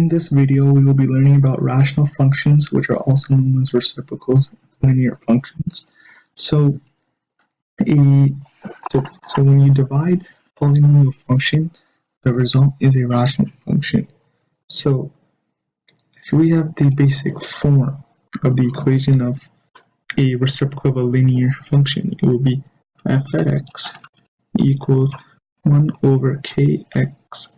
In this video, we will be learning about rational functions, which are also known as reciprocals, linear functions. So when you divide polynomial function, the result is a rational function. So if we have the basic form of the equation of a reciprocal of a linear function, it will be f at x equals 1 over kx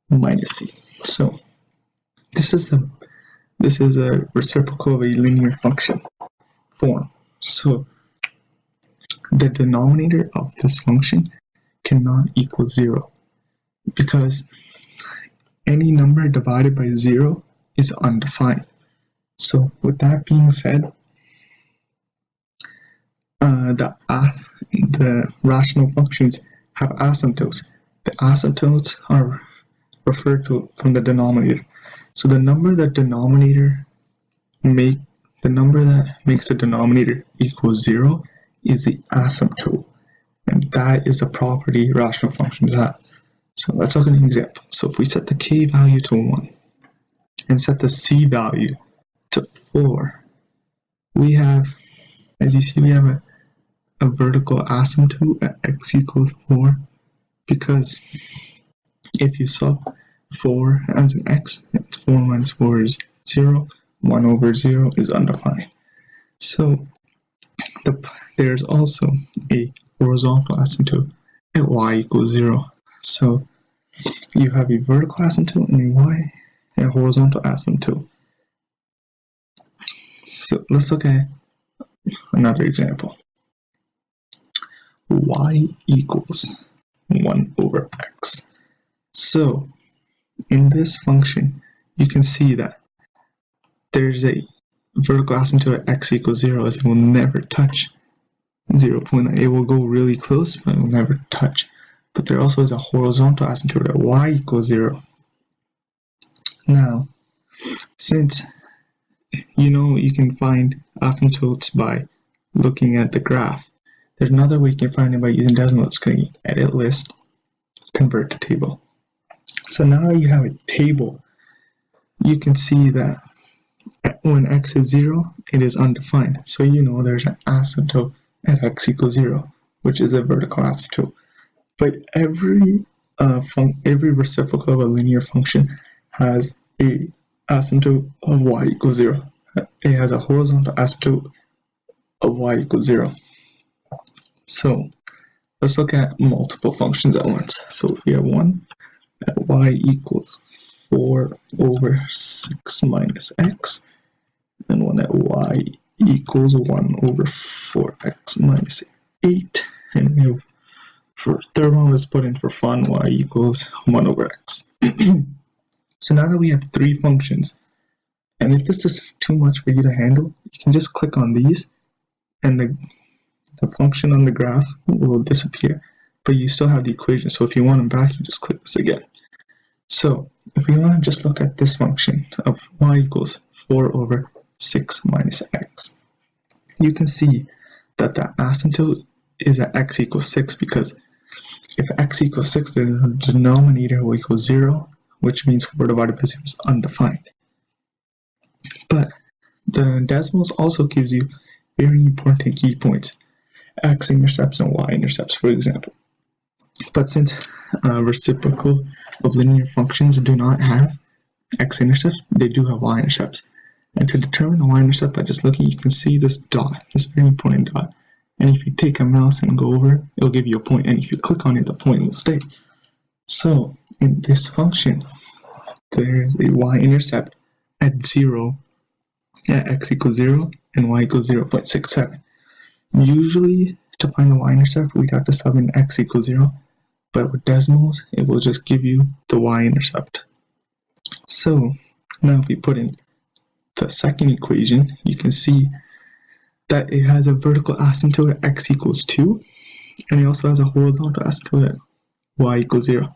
minus c. So this is a reciprocal of a linear function form. So the denominator of this function cannot equal 0 because any number divided by 0 is undefined. So with that being said, the rational functions have asymptotes. The asymptotes are referred to from the denominator. So the number that makes the denominator equal 0 is the asymptote, and that is a property rational functions have. So let's look at an example. So if we set the k value to 1 and set the c value to 4, we have, as you see, we have a vertical asymptote at x equals 4, because if you sub 4 as an x, 4 minus 4 is 0, 1 over 0 is undefined. So there's also a horizontal asymptote at y equals 0. So you have a vertical asymptote and a horizontal asymptote. So let's look at another example. Y equals 1 over x. So in this function, you can see that there's a vertical asymptote at x equals 0, as it will never touch 0.9. It will go really close, but it will never touch. But there also is a horizontal asymptote at y equals 0. Now, since you can find asymptotes by looking at the graph, there's another way you can find it by using decimal. It's going to be edit list, convert to table. So now you have a table. You can see that when x is 0, it is undefined. So there's an asymptote at x equals 0, which is a vertical asymptote. But every reciprocal of a linear function has a asymptote of y equals 0. It has a horizontal asymptote of y equals 0. So let's look at multiple functions at once. So if we have one at y equals 4 over 6 minus x, and one at y equals 1 over 4x minus 8, and we have, for third one, let's put in for fun, y equals 1 over x. So now that we have 3 functions, and if this is too much for you to handle, you can just click on these and the function on the graph will disappear, but you still have the equation. So if you want them back, you just click this again. So if we want to just look at this function of y equals 4 over 6 minus x, you can see that the asymptote is at x equals 6, because if x equals 6, the denominator will equal 0, which means 4 divided by 0 is undefined. But the decimals also gives you very important key points, x-intercepts and y-intercepts, for example. But since reciprocal of linear functions do not have x-intercepts, they do have y-intercepts. And to determine the y-intercept by just looking, you can see this dot, this very important dot. And if you take a mouse and go over, it'll give you a point. And if you click on it, the point will stay. So in this function, there's a y-intercept at 0, at x equals 0, and y equals 0.67. Usually, to find the y-intercept, we'd have to sub in x equals 0. But with decimals, it will just give you the y-intercept. So now if we put in the second equation, you can see that it has a vertical asymptote at x equals 2, and it also has a horizontal asymptote at y equals 0.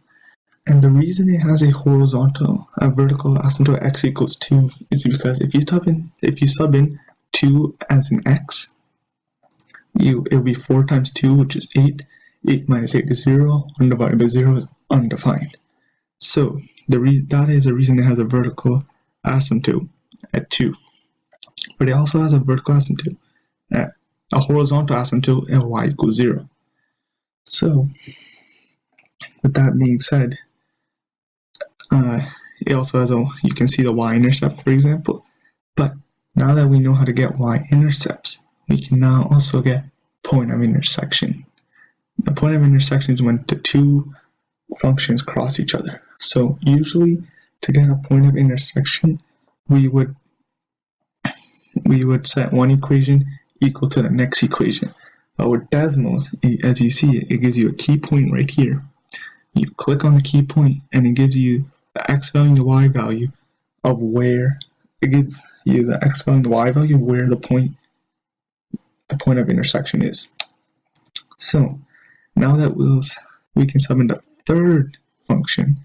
And the reason it has a vertical asymptote at x equals 2 is because if you sub in 2 as an x, it'll be 4 times 2, which is 8. 8 minus 8 is 0. 1 divided by 0 is undefined. So that is the reason it has a vertical asymptote at 2. But it also has a vertical asymptote at a horizontal asymptote at y equals 0. So, with that being said, it also has you can see the y-intercept, for example. But now that we know how to get y-intercepts, we can now also get point of intersection. The point of intersection is when the two functions cross each other. So usually, to get a point of intersection, we would set one equation equal to the next equation. But with Desmos, as you see, it gives you a key point right here. You click on the key point, and it gives you the x value and the y value of where it gives you the x value and the y value of where the point of intersection is. So now that we can sub in the third function,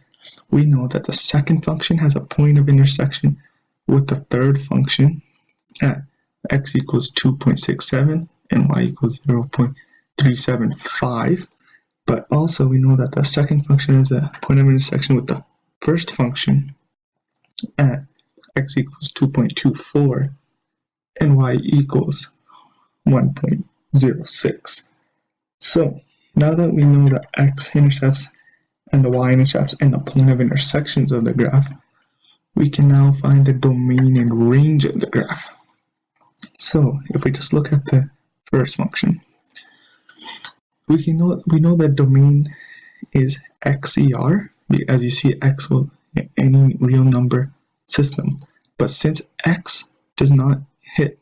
we know that the second function has a point of intersection with the third function at x equals 2.67 and y equals 0.375. But also we know that the second function has a point of intersection with the first function at x equals 2.24 and y equals 1.06. So now that we know the x-intercepts and the y-intercepts and the point of intersections of the graph, we can now find the domain and range of the graph. So if we just look at the first function, we know that domain is XER. As you see, x will hit any real number system. But since x does not hit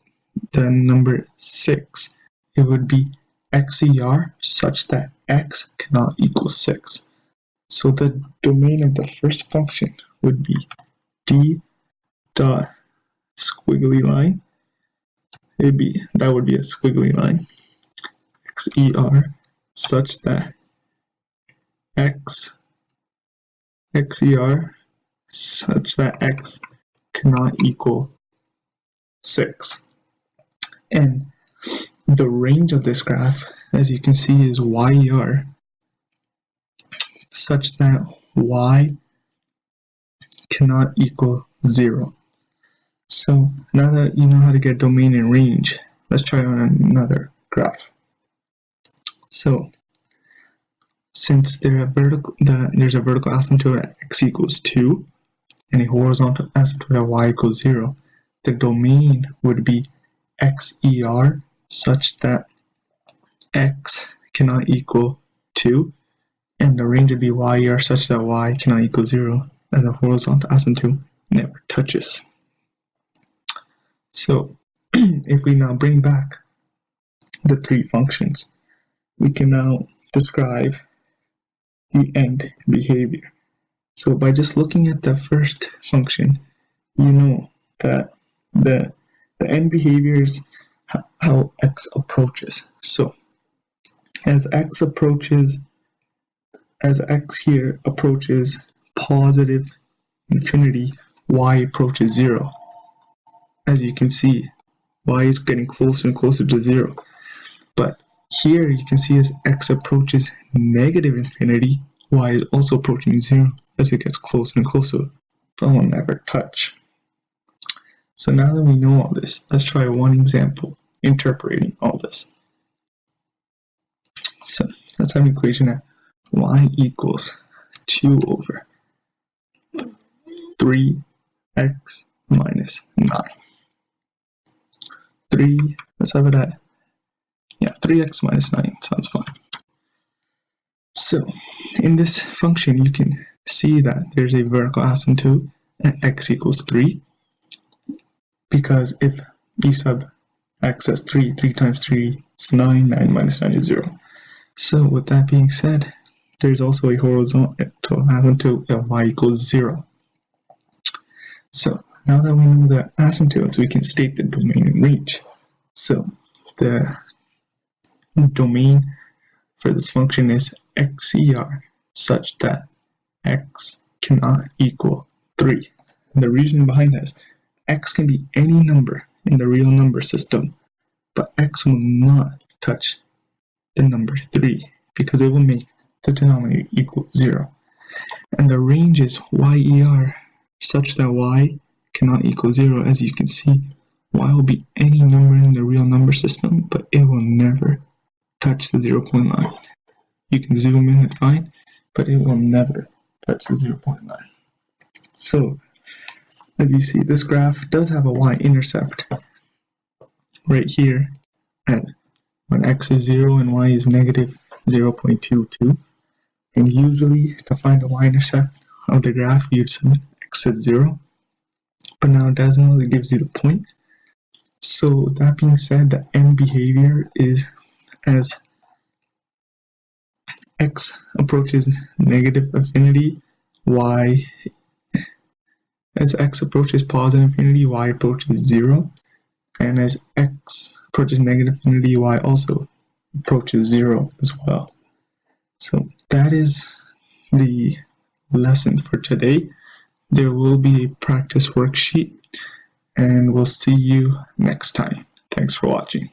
the number 6, it would be XER such that x cannot equal 6. So the domain of the first function would be d dot squiggly line. That would be a squiggly line. XER such that XER such that x cannot equal 6. And the range of this graph, as you can see, is YER such that y cannot equal 0. So now that you know how to get domain and range, let's try on another graph. So since there's a vertical asymptote at x equals 2 and a horizontal asymptote at y equals 0, the domain would be XER such that x cannot equal 2, and the range would be YER such that y cannot equal 0, and the horizontal asymptote never touches. So if we now bring back the three functions, we can now describe the end behavior. So by just looking at the first function, you know that the end behavior is how x approaches. So as x here approaches positive infinity, y approaches 0. As you can see, y is getting closer and closer to 0. But here you can see as x approaches negative infinity, y is also approaching 0 as it gets closer and closer, but will never touch. So now that we know all this, let's try one example interpreting all this. So let's have an equation that y equals 2 over 3x minus 9. 3x minus 9 sounds fun. So in this function, you can see that there's a vertical asymptote at x equals 3, because if b sub x is 3 times 3 is 9, 9 minus 9 is 0. So with that being said, there's also a horizontal asymptote at y equals 0. So now that we know the asymptotes, we can state the domain and range. So the domain for this function is XER such that x cannot equal 3. And the reason behind that is x can be any number in the real number system, but x will not touch the number 3 because it will make the denominator equal 0. and the range is YER, such that Y cannot equal 0. As you can see, Y will be any number in the real number system, but it will never touch the 0 point line. You can zoom in and find, but it will never touch the 0 point line. So, as you see, this graph does have a y-intercept right here at when x is 0 and y is negative 0.22. And usually, to find the y-intercept of the graph, you'd set x at 0. But now Desmos, it gives you the point. So that being said, the end behavior is as x approaches negative infinity, as x approaches positive infinity, y approaches 0. And as x approaches negative infinity, y also approaches 0 as well. So that is the lesson for today. There will be a practice worksheet, and we'll see you next time. Thanks for watching.